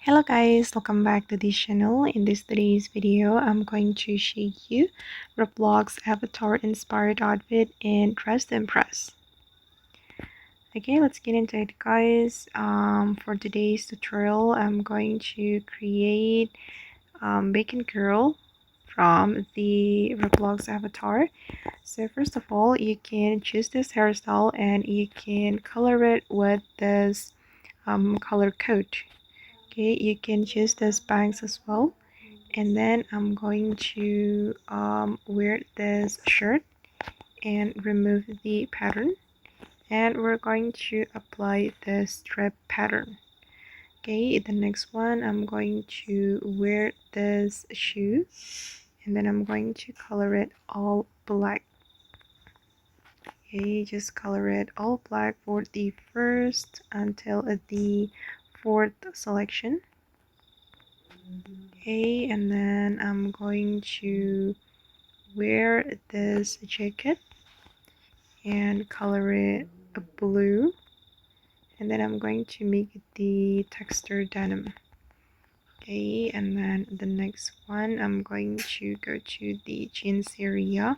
Hello guys, welcome back to this channel. In today's video, I'm going to show you Roblox avatar inspired outfit and dress to impress. Okay, let's get into it guys. For today's tutorial, I'm going to create Bacon Girl from the Roblox avatar. So first of all, you can choose this hairstyle and you can color it with this color code. Okay, you can choose this bangs as well, and then I'm going to wear this shirt and remove the pattern, and we're going to apply the strip pattern. Okay, the next one I'm going to wear this shoe, and then I'm going to color it all black. Okay, just color it all black for the first until the fourth selection. Okay, and then I'm going to wear this jacket and color it a blue, and then I'm going to make the texture denim. Okay, and then the next one I'm going to go to the jeans area,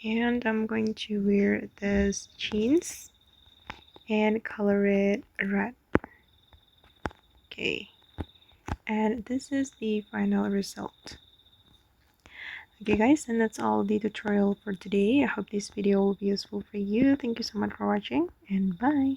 and I'm going to wear this jeans and color it red. Okay, and this is the final result. Okay guys, and that's all the tutorial for today. I hope this video will be useful for you. Thank you so much for watching, and bye.